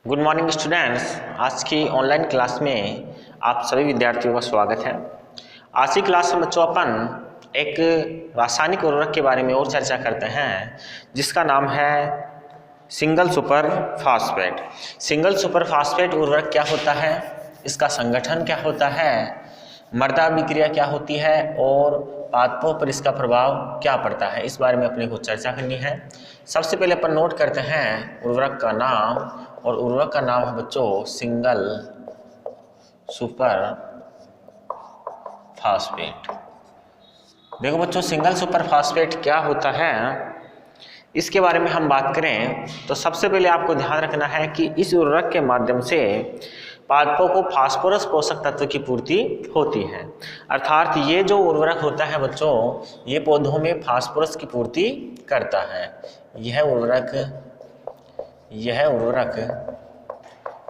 Good morning students. आज की online class में आप सभी विद्यार्थियों का स्वागत है। आज की क्लास में बच्चों अपन एक रासायनिक उर्वरक के बारे में और चर्चा करते हैं जिसका नाम है single super phosphate. Single super phosphate उर्वरक क्या होता है, इसका संगठन क्या होता है, मृदा अभिक्रिया क्या होती है और पादपों पर इसका प्रभाव क्या पड़ता है, इस बारे में अपने को चर्चा करनी है। सबसे पहले अपन नोट करते हैं उर्वरक का नाम, और उर्वरक का नाम है बच्चों सिंगल सुपर फास्फेट। देखो बच्चों, सिंगल सुपर फास्फेट क्या होता है इसके बारे में हम बात करें तो सबसे पहले आपको ध्यान रखना है कि इस उर्वरक के माध्यम से पादपों को फास्फोरस पोषक तत्व की पूर्ति होती है। अर्थात ये जो उर्वरक होता है बच्चों, ये पौधों में फास्फोरस की पूर्ति करता है। यह उर्वरक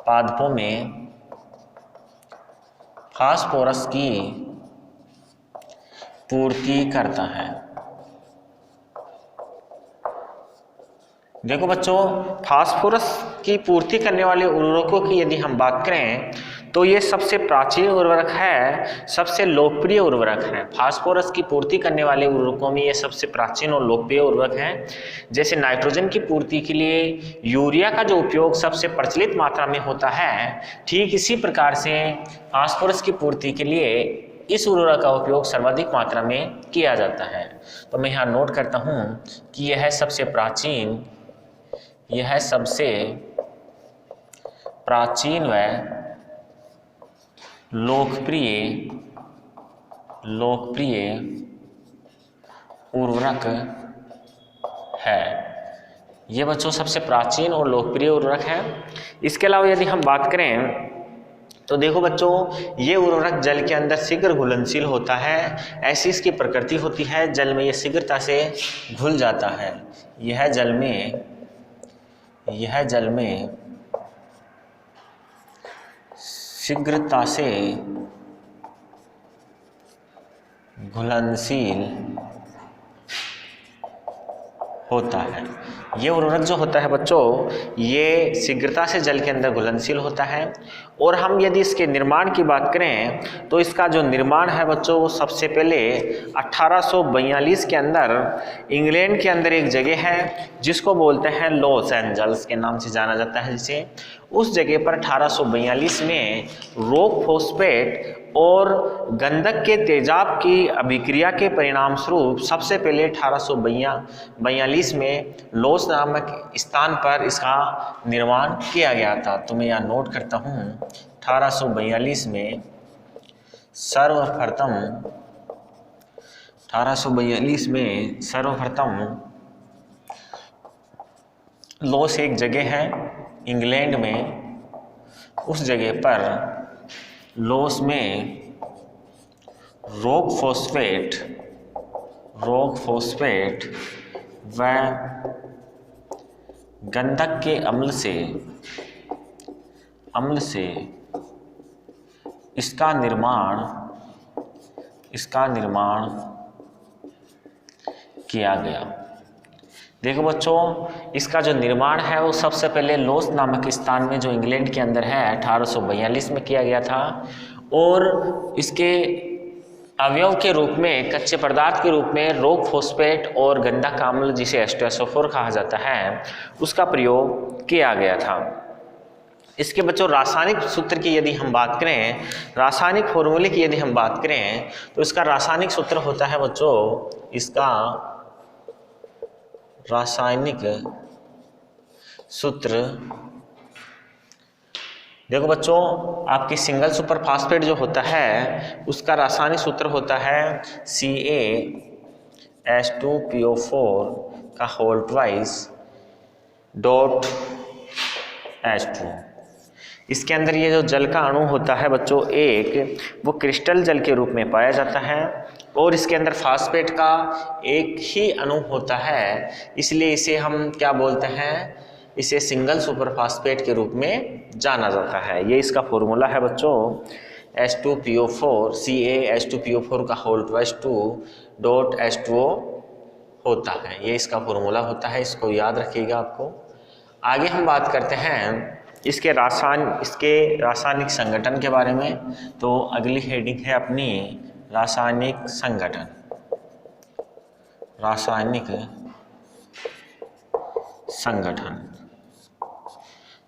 पादपों में फास्फोरस की पूर्ति करता है। देखो बच्चों, फास्फोरस की पूर्ति करने वाले उर्वरकों की यदि हम बात करें तो ये सबसे प्राचीन उर्वरक है, सबसे लोकप्रिय उर्वरक है। फास्फोरस की पूर्ति करने वाले उर्वरकों में ये सबसे प्राचीन और लोकप्रिय उर्वरक है। जैसे नाइट्रोजन की पूर्ति के लिए यूरिया का जो उपयोग सबसे प्रचलित मात्रा में होता है, ठीक इसी प्रकार से फास्फोरस की पूर्ति के लिए इस उर्वरक का उपयोग सर्वाधिक मात्रा में किया जाता है। तो मैं यहाँ नोट करता हूँ कि यह सबसे प्राचीन व लोकप्रिय उर्वरक है। ये बच्चों सबसे प्राचीन और लोकप्रिय उर्वरक है। इसके अलावा यदि हम बात करें तो देखो बच्चों, ये उर्वरक जल के अंदर शीघ्र घुलनशील होता है। ऐसी इसकी प्रकृति होती है, जल में ये शीघ्रता से घुल जाता है। यह जल में शीघ्रता से घुलनशील होता है। ये उर्वरक जो होता है बच्चों, ये शीघ्रता से जल के अंदर घुलनशील होता है। और हम यदि इसके निर्माण की बात करें तो इसका जो निर्माण है बच्चों, वो सबसे पहले 1842 के अंदर इंग्लैंड के अंदर एक जगह है जिसको बोलते हैं लॉस एंजल्स के नाम से जाना जाता है। जिसे उस जगह पर 1842 में रॉक फॉस्फेट और गंधक के तेजाब की अभिक्रिया के परिणाम स्वरूप सबसे पहले 1842 में लॉस नामक स्थान पर इसका निर्माण किया गया था। तो मैं यहाँ नोट करता हूँ 1842 में सर्वप्रथम लॉस एक जगह है इंग्लैंड में, उस जगह पर लॉस में रॉक फॉस्फेट व गंधक के अम्ल से इसका निर्माण किया गया। देखो बच्चों, इसका जो निर्माण है वो सबसे पहले लॉस नामक स्थान में जो इंग्लैंड के अंदर है 1842 में किया गया था। और इसके अवयव के रूप में, कच्चे पदार्थ के रूप में रॉक फॉस्फेट और गंधक का अम्ल जिसे एस्टोएसोफोर कहा जाता है, उसका प्रयोग किया गया था। इसके बच्चों रासायनिक सूत्र की यदि हम बात करें, रासायनिक फॉर्मूले की यदि हम बात करें तो इसका रासायनिक सूत्र होता है बच्चों, इसका रासायनिक सूत्र देखो बच्चों, आपकी सिंगल सुपर फास्फेट जो होता है उसका रासायनिक सूत्र होता है CaH2PO4 का होल ट्वाइस डॉट H2। इसके अंदर ये जो जल का अणु होता है बच्चों, एक वो क्रिस्टल जल के रूप में पाया जाता है और इसके अंदर फास्फेट का एक ही अणु होता है, इसलिए इसे हम क्या बोलते हैं, इसे सिंगल सुपर फास्फेट के रूप में जाना जाता है। ये इसका फॉर्मूला है बच्चों H2PO4 CaH2PO4 का होल ट्वाइस 2 डॉट H2O होता है। ये इसका फॉर्मूला होता है, इसको याद रखिएगा आपको। आगे हम बात करते हैं इसके रासायनिक संगठन के बारे में, तो अगली हेडिंग है अपनी रासायनिक संगठन। रासायनिक संगठन।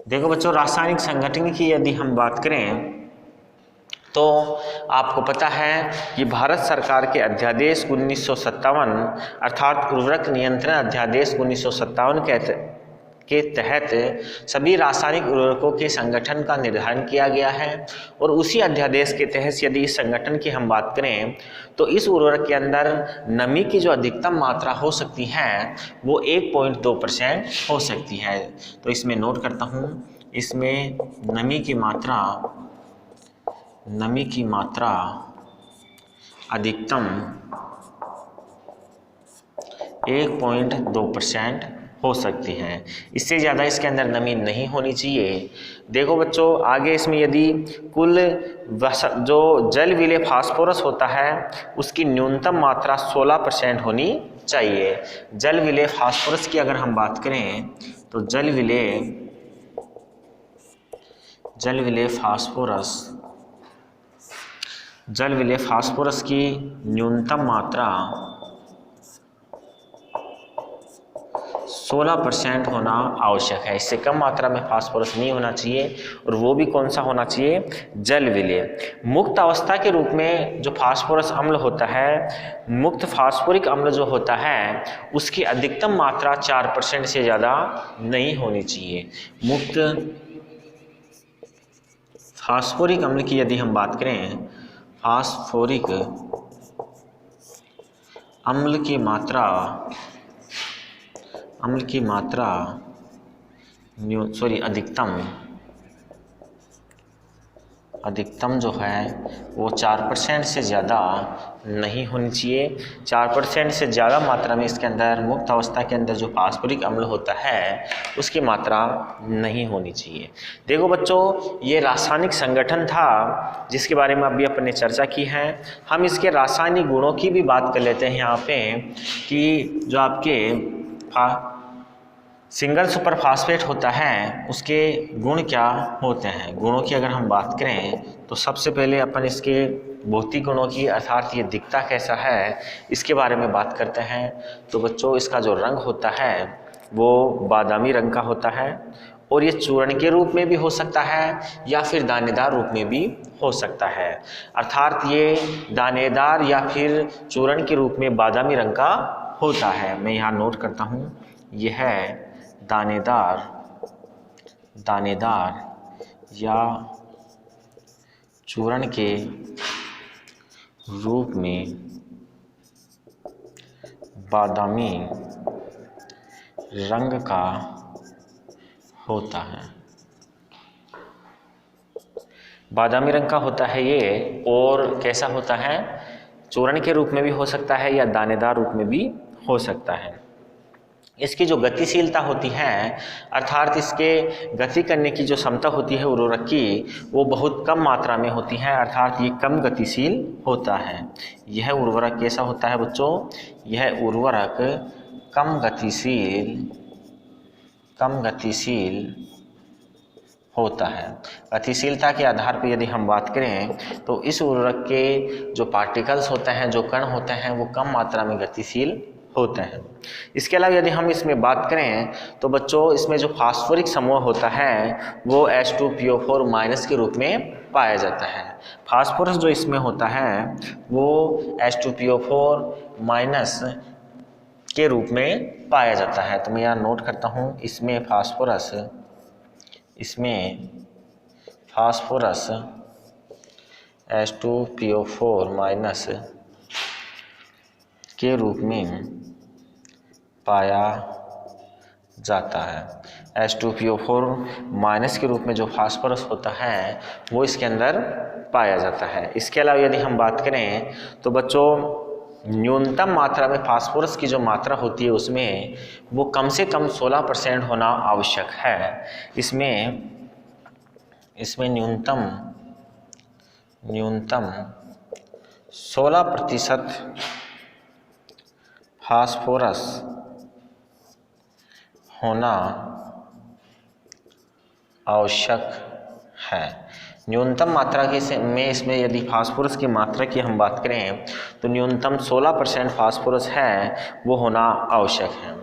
देखो बच्चों, रासायनिक संगठन की यदि हम बात करें तो आपको पता है कि भारत सरकार के अध्यादेश 1957 अर्थात उर्वरक नियंत्रण अध्यादेश 1957 के तहत सभी रासायनिक उर्वरकों के संगठन का निर्धारण किया गया है। और उसी अध्यादेश के तहत यदि इस संगठन की हम बात करें तो इस उर्वरक के अंदर नमी की जो अधिकतम मात्रा हो सकती है वो 1.2% हो सकती है। तो इसमें नोट करता हूँ, इसमें नमी की मात्रा अधिकतम 1.2% हो सकती है। इससे ज़्यादा इसके अंदर नमी नहीं होनी चाहिए। देखो बच्चों, आगे इसमें यदि कुल जो जल विलेय फास्फोरस होता है उसकी न्यूनतम मात्रा 16% होनी चाहिए। जल विलेय फास्फोरस की अगर हम बात करें तो जल विलेय फास्फोरस की न्यूनतम मात्रा 16% होना आवश्यक है। इससे कम मात्रा में फास्फोरस नहीं होना चाहिए। और वो भी कौन सा होना चाहिए? जल विलेय। मुक्त अवस्था के रूप में जो फास्फोरस अम्ल होता है, मुक्त फास्फोरिक अम्ल जो होता है उसकी अधिकतम मात्रा 4% से ज़्यादा नहीं होनी चाहिए। मुक्त फास्फोरिक अम्ल की यदि हम बात करें, फास्फोरिक अम्ल की मात्रा अधिकतम जो है वो 4% से ज़्यादा नहीं होनी चाहिए। 4% से ज़्यादा मात्रा में इसके अंदर मुक्त अवस्था के अंदर जो फास्फोरिक अम्ल होता है उसकी मात्रा नहीं होनी चाहिए। देखो बच्चों, ये रासायनिक संगठन था जिसके बारे में अभी अपन ने चर्चा की है। हम इसके रासायनिक गुणों की भी बात कर लेते हैं यहाँ पे कि जो आपके सिंगल सुपर फास्फेट होता है उसके गुण क्या होते हैं। गुणों की अगर हम बात करें तो सबसे पहले अपन इसके भौतिक गुणों की अर्थात ये दिखता कैसा है इसके बारे में बात करते हैं। तो बच्चों, इसका जो रंग होता है वो बादामी रंग का होता है और ये चूर्ण के रूप में भी हो सकता है या फिर दानेदार रूप में भी हो सकता है। अर्थात ये दानेदार या फिर चूर्ण के रूप में बादामी रंग का होता है। मैं यहाँ नोट करता हूँ, यह है दानेदार या चूर्ण के रूप में बादामी रंग का होता है। बादामी रंग का होता है ये, और कैसा होता है? चूर्ण के रूप में भी हो सकता है या दानेदार रूप में भी हो सकता है। इसकी जो गतिशीलता होती है अर्थात इसके गति करने की जो क्षमता होती है उर्वरक की, वो बहुत कम मात्रा में होती है, अर्थात ये कम गतिशील होता है। यह उर्वरक कैसा होता है बच्चों? यह उर्वरक कम गतिशील होता है। गतिशीलता के आधार पर यदि हम बात करें तो इस उर्वरक के जो पार्टिकल्स होते हैं, जो कण होते हैं, वो कम मात्रा में गतिशील होते हैं। इसके अलावा यदि हम इसमें बात करें तो बच्चों, इसमें जो फास्फोरिक समूह होता है वो H2PO4- के रूप में पाया जाता है। फास्फोरस जो इसमें होता है वो H2PO4- के रूप में पाया जाता है। तो मैं यहाँ नोट करता हूँ, इसमें फास्फोरस H2PO4- के रूप में पाया जाता है। H2PO4- के रूप में जो फास्फोरस होता है वो इसके अंदर पाया जाता है। इसके अलावा यदि हम बात करें तो बच्चों, न्यूनतम मात्रा में फास्फोरस की जो मात्रा होती है उसमें वो कम से कम 16% होना आवश्यक है। इसमें न्यूनतम 16% फास्फोरस होना आवश्यक है। न्यूनतम मात्रा में इसमें यदि फास्फोरस की मात्रा की हम बात करें तो न्यूनतम 16% फास्फोरस है वो होना आवश्यक है।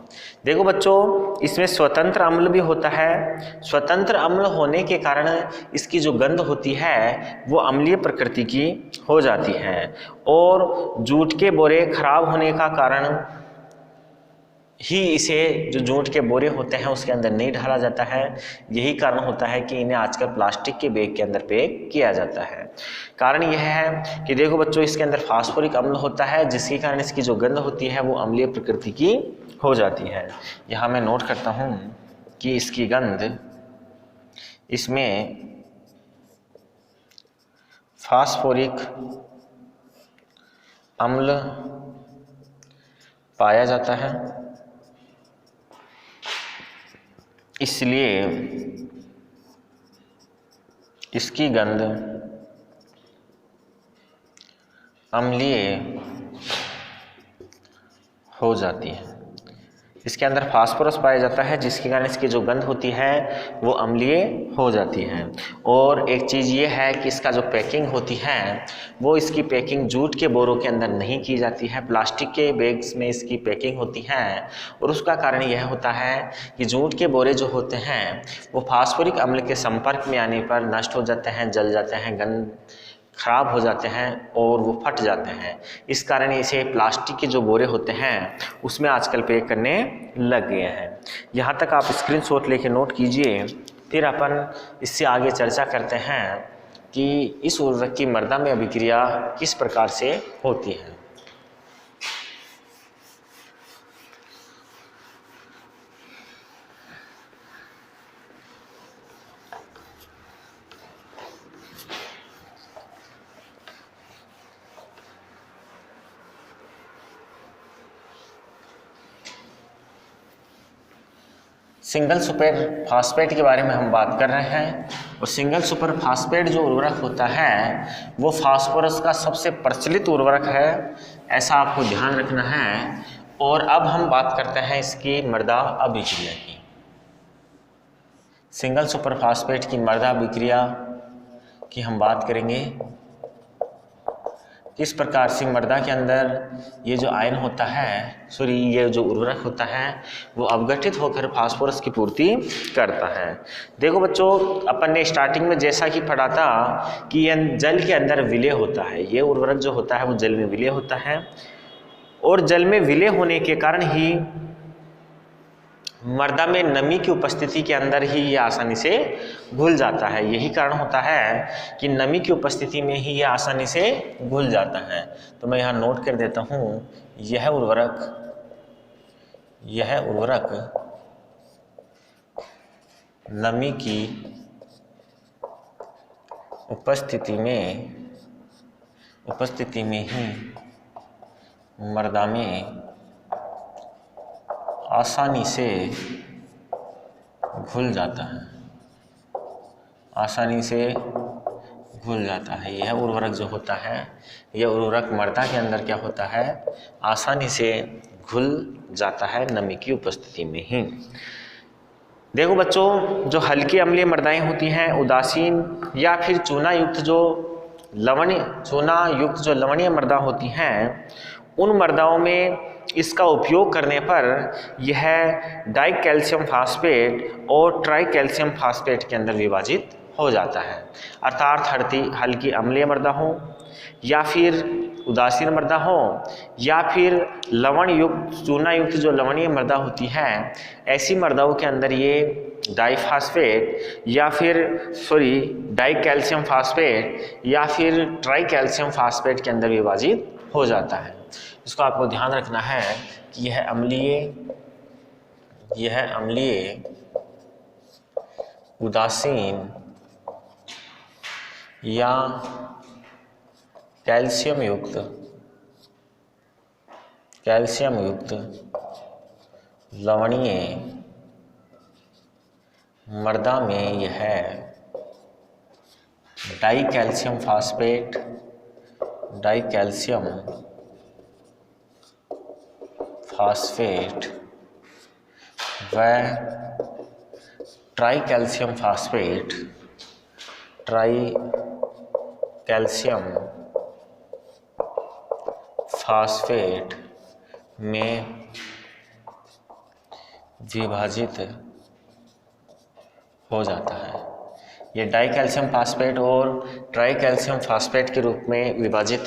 देखो बच्चों, इसमें स्वतंत्र अम्ल भी होता है। स्वतंत्र अम्ल होने के कारण इसकी जो गंध होती है वो अम्लीय प्रकृति की हो जाती है और जूट के बोरे खराब होने का कारण ही इसे जो जूट के बोरे होते हैं उसके अंदर नहीं डाला जाता है। यही कारण होता है कि इन्हें आजकल प्लास्टिक के बैग के अंदर पैक किया जाता है। कारण यह है कि देखो बच्चों, इसके अंदर फास्फोरिक अम्ल होता है जिसके कारण इसकी जो गंध होती है वो अम्लीय प्रकृति की हो जाती है। यहाँ मैं नोट करता हूँ कि इसकी गंध, इसमें फास्फोरिक अम्ल पाया जाता है, इसलिए इसकी गंध अम्लीय हो जाती है। इसके अंदर फास्फोरस पाया जाता है जिसके कारण इसकी जो गंध होती है वो अम्लीय हो जाती है। और एक चीज़ ये है कि इसका जो पैकिंग होती है वो इसकी पैकिंग जूट के बोरों के अंदर नहीं की जाती है, प्लास्टिक के बैग्स में इसकी पैकिंग होती है। और उसका कारण यह होता है कि जूट के बोरे जो होते हैं वो फास्फोरिक अम्ल के संपर्क में आने पर नष्ट हो जाते हैं, जल जाते हैं, गंध खराब हो जाते हैं और वो फट जाते हैं। इस कारण इसे प्लास्टिक के जो बोरे होते हैं उसमें आजकल पैक करने लग गए हैं। यहाँ तक आप स्क्रीनशॉट लेके नोट कीजिए, फिर अपन इससे आगे चर्चा करते हैं कि इस उर्वरक की मृदा में अभिक्रिया किस प्रकार से होती है। सिंगल सुपर फास्फेट के बारे में हम बात कर रहे हैं। और सिंगल सुपर फास्फेट जो उर्वरक होता है वो फास्फोरस का सबसे प्रचलित उर्वरक है, ऐसा आपको ध्यान रखना है। और अब हम बात करते हैं इसकी मृदा अभिक्रिया की। सिंगल सुपर फास्फेट की मृदा अभिक्रिया की हम बात करेंगे। किस प्रकार से मृदा के अंदर ये जो आयन होता है, ये जो उर्वरक होता है वो अवगठित होकर फास्फोरस की पूर्ति करता है। देखो बच्चों, अपन ने स्टार्टिंग में जैसा कि पढ़ा था कि यह जल के अंदर विलय होता है। ये उर्वरक जो होता है वो जल में विलय होता है और जल में विलय होने के कारण ही मृदा में नमी की उपस्थिति के अंदर ही ये आसानी से घुल जाता है। यही कारण होता है कि नमी की उपस्थिति में ही ये आसानी से घुल जाता है। तो मैं यहाँ नोट कर देता हूँ, यह उर्वरक नमी की उपस्थिति में ही मृदा में आसानी से घुल जाता है, यह उर्वरक जो होता है, यह उर्वरक मृदा के अंदर क्या होता है, आसानी से घुल जाता है नमी की उपस्थिति में ही। देखो बच्चों, जो हल्की अम्लीय मृदाएं होती हैं, उदासीन या फिर चूना युक्त जो लवणीय मृदा होती हैं, उन मृदाओं में इसका उपयोग करने पर यह डाई कैल्शियम फास्फेट और ट्राई कैल्शियम फास्फेट के अंदर विभाजित हो जाता है। अर्थात हल्की अम्लीय मृदा हो या फिर उदासीन मृदा हो या फिर लवण युक्त चूना युक्त जो लवणीय मृदा होती है, ऐसी मृदाओं के अंदर ये डाई कैल्शियम फास्फेट या फिर ट्राई कैल्शियम फास्फेट के अंदर विभाजित हो जाता है। इसको आपको ध्यान रखना है कि यह अम्लीय उदासीन या कैल्शियम युक्त लवणीय मृदा में यह डाई कैल्शियम फास्फेट व ट्राई कैल्शियम फास्फेट में विभाजित हो जाता है। ये डाई कैल्शियम फास्फेट और ट्राई कैल्शियम फास्फेट के रूप में विभाजित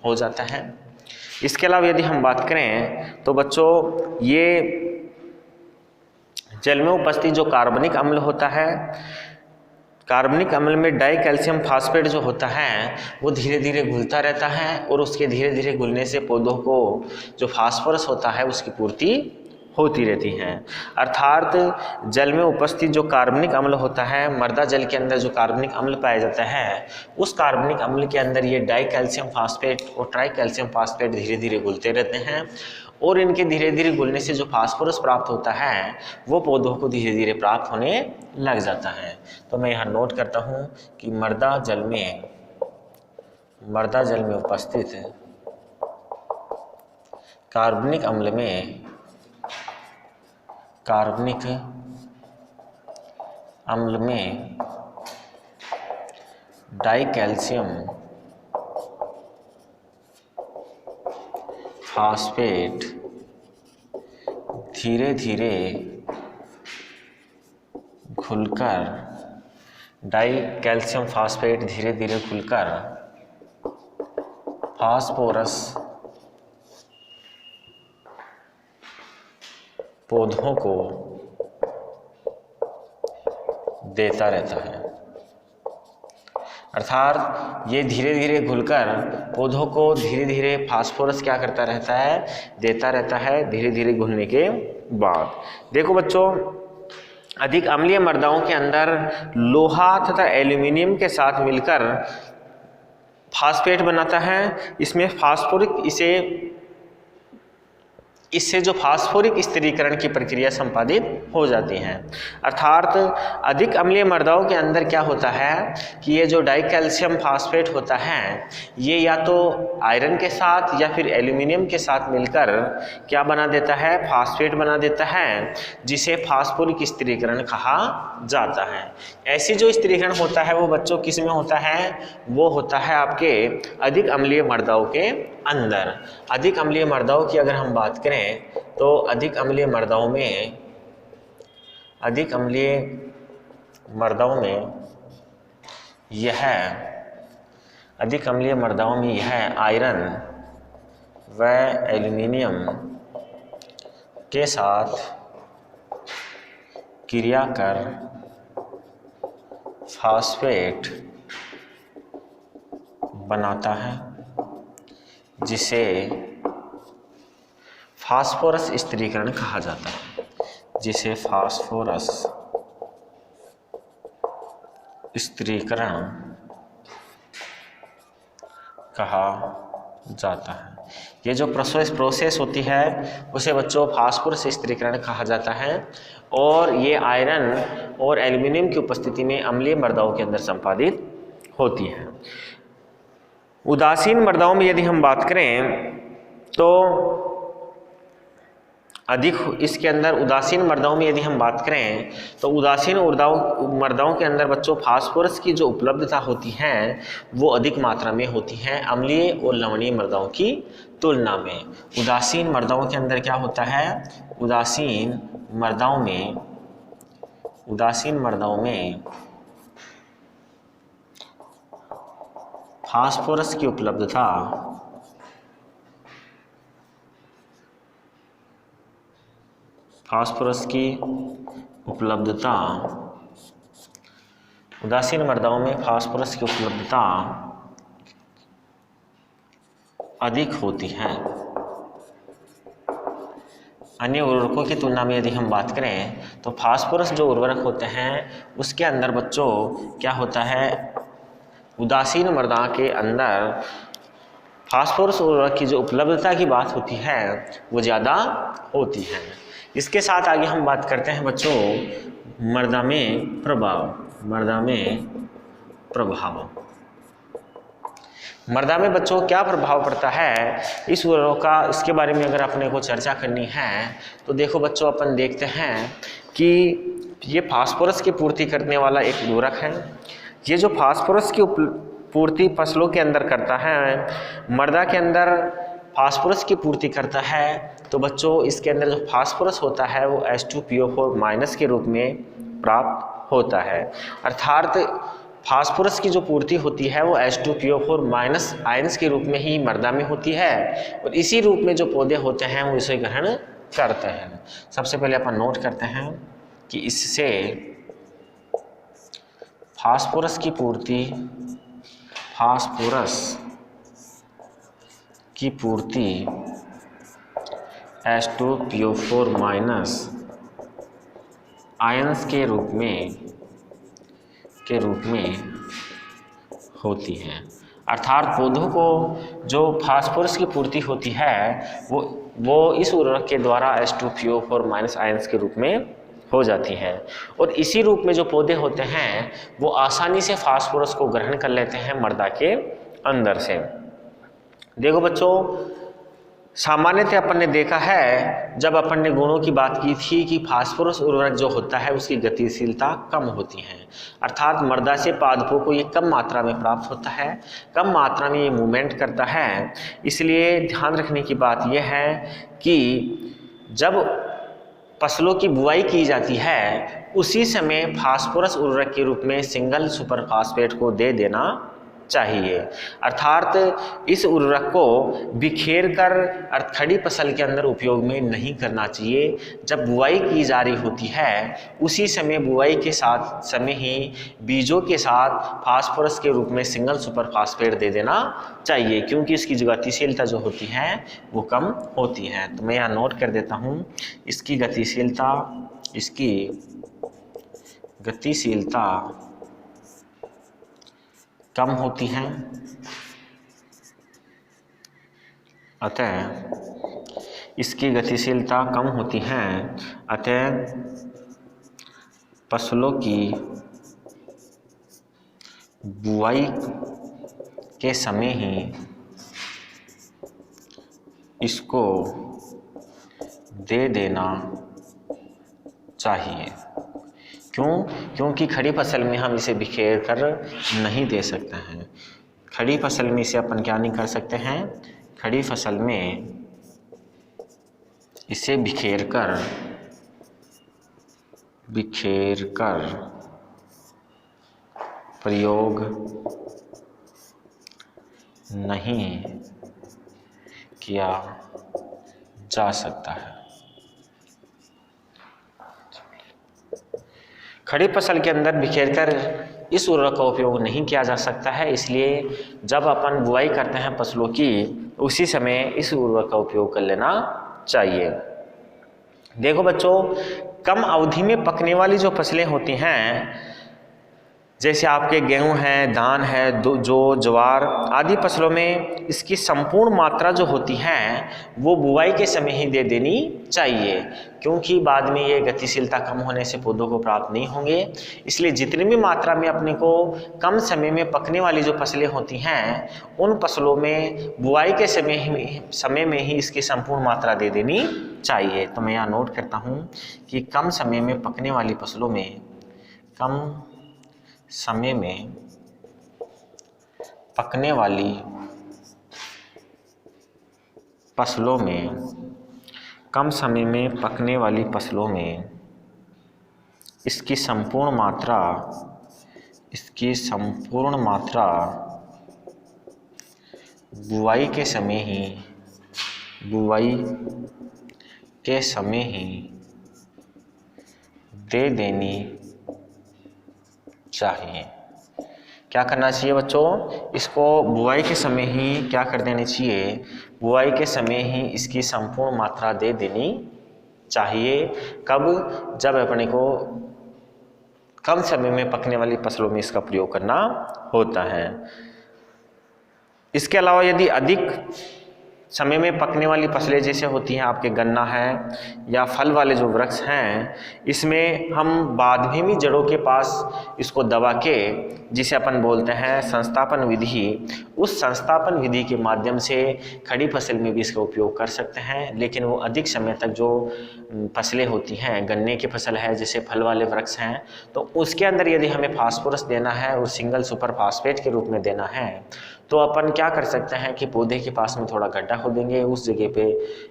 हो जाता है। इसके अलावा यदि हम बात करें तो बच्चों ये जल में उपस्थित जो कार्बनिक अम्ल होता है, कार्बनिक अम्ल में डाई कैल्शियम फास्फेट जो होता है वो धीरे धीरे घुलता रहता है और उसके धीरे धीरे घुलने से पौधों को जो फास्फोरस होता है उसकी पूर्ति होती रहती है। अर्थात जल में उपस्थित जो कार्बनिक अम्ल होता है, मृदा जल के अंदर जो कार्बनिक अम्ल पाया जाता है, उस कार्बनिक अम्ल के अंदर ये डाई कैल्शियम फास्फेट और ट्राई कैल्शियम फास्फेट धीरे धीरे घुलते रहते हैं और इनके धीरे धीरे घुलने से जो फास्फोरस प्राप्त होता है वो पौधों को धीरे धीरे प्राप्त होने लग जाता है। तो मैं यहाँ नोट करता हूँ कि मृदा जल में उपस्थित कार्बनिक अम्ल में डाई कैल्शियम फास्फेट धीरे धीरे घुलकर फास्फोरस पौधों को देता रहता है। अर्थात ये धीरे धीरे घुलकर पौधों को धीरे धीरे फास्फोरस क्या करता रहता है, देता रहता है धीरे धीरे घुलने के बाद। देखो बच्चों, अधिक अम्लीय मृदाओं के अंदर लोहा तथा एल्यूमिनियम के साथ मिलकर फास्फेट बनाता है। इसमें इससे जो फास्फोरिक स्थिरीकरण की प्रक्रिया संपादित हो जाती है। अर्थात अधिक अम्लीय मृदाओं के अंदर क्या होता है कि ये जो डाई कैल्शियम फास्फेट होता है ये या तो आयरन के साथ या फिर एल्यूमिनियम के साथ मिलकर क्या बना देता है, फास्फेट बना देता है, जिसे फास्फोरिक स्थिरीकरण कहा जाता है। ऐसी जो स्थिरीकरण होता है वो बच्चों किस में होता है, वो होता है आपके अधिक अम्लीय मृदाओं के अंदर। अधिक अम्लीय मृदाओं की अगर हम बात करें तो अधिक अम्लीय मृदाओं में यह आयरन व एल्यूमिनियम के साथ क्रिया कर फास्फेट बनाता है, जिसे फास्फोरस स्थिरीकरण कहा जाता है, जिसे फास्फोरस स्थिरीकरण कहा जाता है। ये जो प्रोसेस होती है उसे बच्चों फास्फोरस स्थिरीकरण कहा जाता है और ये आयरन और एल्यूमिनियम की उपस्थिति में अम्लीय मृदाओं के अंदर संपादित होती है। उदासीन मृदाओं में यदि हम बात करें तो इसके अंदर उदासीन मृदाओं में यदि हम बात करें तो उदासीन मृदाओं के अंदर बच्चों फास्फोरस की जो उपलब्धता होती है वो अधिक मात्रा में होती है अम्लीय और लवणीय मृदाओं की तुलना में। उदासीन मृदाओं के अंदर क्या होता है, उदासीन मृदाओं में फास्फोरस की उपलब्धता उदासीन मृदाओं में फास्फोरस की उपलब्धता अधिक होती है। अन्य उर्वरकों की तुलना में यदि हम बात करें तो फास्फोरस जो उर्वरक होते हैं उसके अंदर बच्चों क्या होता है, उदासीन मृदा के अंदर फास्फोरस उर्वरक की जो उपलब्धता की बात होती है वो ज़्यादा होती है। इसके साथ आगे हम बात करते हैं बच्चों मृदा में प्रभाव। मृदा में बच्चों क्या प्रभाव पड़ता है इस उर्वरकों का, इसके बारे में अगर अपने को चर्चा करनी है तो देखो बच्चों अपन देखते हैं कि ये फास्फोरस की पूर्ति करने वाला एक उर्वरक है। ये जो फास्फोरस की पूर्ति फसलों के अंदर करता है, मृदा के अंदर फास्फोरस की पूर्ति करता है, तो बच्चों इसके अंदर जो फास्फोरस होता है वो H2PO4- के रूप में प्राप्त होता है। अर्थात फास्फोरस की जो पूर्ति होती है वो H2PO4- आयंस के रूप में ही मृदा में होती है, और इसी रूप में जो पौधे होते हैं वो इसे ग्रहण करते हैं। सबसे पहले अपन नोट करते हैं कि इससे फास्फोरस की पूर्ति H2PO4- आयंस के रूप में होती है। अर्थात पौधों को जो फास्फोरस की पूर्ति होती है वो इस उर्वरक के द्वारा H2PO4- आयंस के रूप में हो जाती है, और इसी रूप में जो पौधे होते हैं वो आसानी से फास्फोरस को ग्रहण कर लेते हैं मृदा के अंदर से। देखो बच्चों, सामान्यतः अपन ने देखा है, जब अपन ने गुणों की बात की थी कि फास्फोरस उर्वरक जो होता है उसकी गतिशीलता कम होती है, अर्थात मृदा से पादपों को ये कम मात्रा में प्राप्त होता है, कम मात्रा में ये मूवमेंट करता है। इसलिए ध्यान रखने की बात यह है कि जब फसलों की बुआई की जाती है उसी समय फास्फोरस उर्वरक के रूप में सिंगल सुपर फास्फेट को दे देना चाहिए। अर्थात इस उर्वरक को बिखेर कर खड़ी फसल के अंदर उपयोग में नहीं करना चाहिए। जब बुआई की जा रही होती है उसी समय बुआई के साथ समय ही बीजों के साथ फास्फोरस के रूप में सिंगल सुपर फास्फेट दे देना चाहिए, क्योंकि इसकी जो गतिशीलता जो होती है वो कम होती है। तो मैं यहाँ नोट कर देता हूँ, इसकी गतिशीलता कम होती है, अतः इसकी गतिशीलता कम होती है, अतः फसलों की बुआई के समय ही इसको दे देना चाहिए। क्योंकि खड़ी फसल में हम इसे बिखेर कर नहीं दे सकते हैं। खड़ी फसल में इसे अपन क्या नहीं कर सकते हैं, खड़ी फसल में इसे बिखेर कर प्रयोग नहीं किया जा सकता है। खड़ी फसल के अंदर बिखेरकर इस उर्वरक का उपयोग नहीं किया जा सकता है, इसलिए जब अपन बुआई करते हैं फसलों की उसी समय इस उर्वरक का उपयोग कर लेना चाहिए। देखो बच्चों, कम अवधि में पकने वाली जो फसलें होती हैं, जैसे आपके गेहूं है, धान है, जो ज्वार आदि फसलों में इसकी संपूर्ण मात्रा जो होती है वो बुआई के समय ही दे देनी चाहिए, क्योंकि बाद में ये गतिशीलता कम होने से पौधों को प्राप्त नहीं होंगे। इसलिए जितनी भी मात्रा में अपने को कम समय में पकने वाली जो फसलें होती हैं उन फसलों में बुआई के समय में ही इसकी संपूर्ण मात्रा दे देनी चाहिए। तो मैं यहाँ नोट करता हूँ कि कम समय में पकने वाली फसलों में पकने वाली फसलों में इसकी संपूर्ण मात्रा बुआई के समय ही दे देनी चाहिए। क्या करना चाहिए बच्चों, इसको बुआई के समय ही क्या कर देनी चाहिए, बुआई के समय ही इसकी संपूर्ण मात्रा दे देनी चाहिए। कब, जब अपने को कम समय में पकने वाली फसलों में इसका प्रयोग करना होता है। इसके अलावा यदि अधिक समय में पकने वाली फसलें जैसे होती हैं आपके गन्ना है या फल वाले जो वृक्ष हैं, इसमें हम बाद में भी जड़ों के पास इसको दबा के, जिसे अपन बोलते हैं संस्थापन विधि, उस संस्थापन विधि के माध्यम से खड़ी फसल में भी इसका उपयोग कर सकते हैं। लेकिन वो अधिक समय तक जो फसलें होती हैं, गन्ने की फसल है जैसे फल वाले वृक्ष हैं, तो उसके अंदर यदि हमें फास्फोरस देना है और सिंगल सुपर फास्फेट के रूप में देना है, तो अपन क्या कर सकते हैं कि पौधे के पास में थोड़ा गड्ढा खोदेंगे, उस जगह पे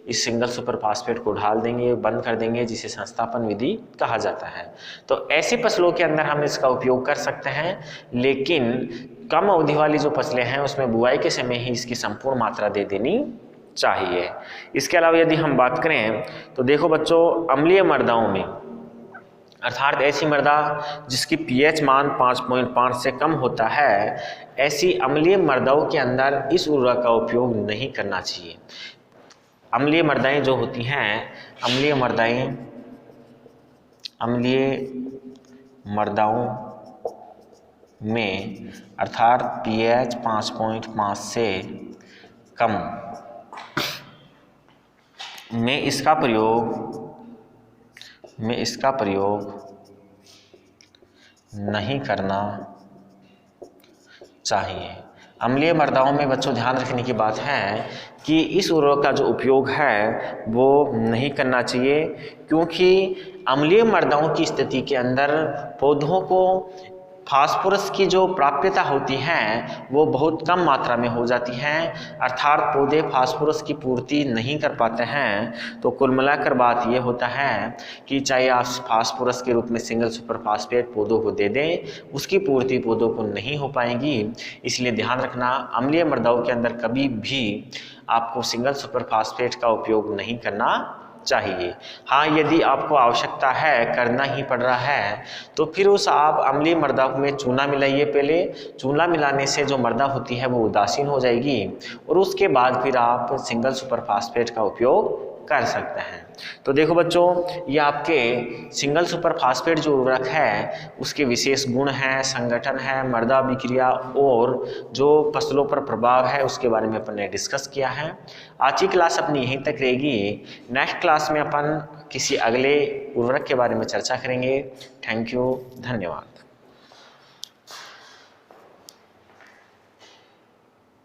इस सिंगल सुपर फास्फेट को ढाल देंगे, बंद कर देंगे, जिसे संस्थापन विधि कहा जाता है। तो ऐसी फसलों के अंदर हम इसका उपयोग कर सकते हैं, लेकिन कम अवधि वाली जो फसलें हैं उसमें बुआई के समय ही इसकी संपूर्ण मात्रा दे देनी चाहिए। इसके अलावा यदि हम बात करें तो देखो बच्चों, अम्लीय मृदाओं में, अर्थात ऐसी मृदा जिसकी पीएच मान 5.5 से कम होता है, ऐसी अम्लीय मृदाओं के अंदर इस उर्वरक का उपयोग नहीं करना चाहिए। अम्लीय मृदाएं जो होती हैं, अम्लीय मृदाओं में अर्थात पीएच 5.5 से कम में इसका प्रयोग नहीं करना चाहिए। अम्लीय मृदाओं में बच्चों ध्यान रखने की बात है कि इस उर्वरक का जो उपयोग है वो नहीं करना चाहिए, क्योंकि अम्लीय मृदाओं की स्थिति के अंदर पौधों को फास्फोरस की जो प्राप्यता होती है वो बहुत कम मात्रा में हो जाती है, अर्थात पौधे फास्फोरस की पूर्ति नहीं कर पाते हैं। तो कुल मिलाकर बात ये होता है कि चाहे आप फास्फोरस के रूप में सिंगल सुपर फास्फेट पौधों को दे दें, उसकी पूर्ति पौधों को नहीं हो पाएगी। इसलिए ध्यान रखना, अम्लीय मृदाओं के अंदर कभी भी आपको सिंगल सुपर फास्फेट का उपयोग नहीं करना चाहिए। हाँ, यदि आपको आवश्यकता है, करना ही पड़ रहा है, तो फिर उस आप अम्लीय मृदा में चूना मिलाइए। पहले चूना मिलाने से जो मृदा होती है वो उदासीन हो जाएगी और उसके बाद फिर आप सिंगल सुपर फास्फेट का उपयोग कर सकते हैं। तो देखो बच्चों, ये आपके सिंगल सुपर फास्फेट जो उर्वरक है उसके विशेष गुण हैं, संगठन है, मृदा अभिक्रिया और जो फसलों पर प्रभाव है उसके बारे में अपन ने डिस्कस किया है। आज की क्लास अपनी यहीं तक रहेगी। नेक्स्ट क्लास में अपन किसी अगले उर्वरक के बारे में चर्चा करेंगे। थैंक यू, धन्यवाद।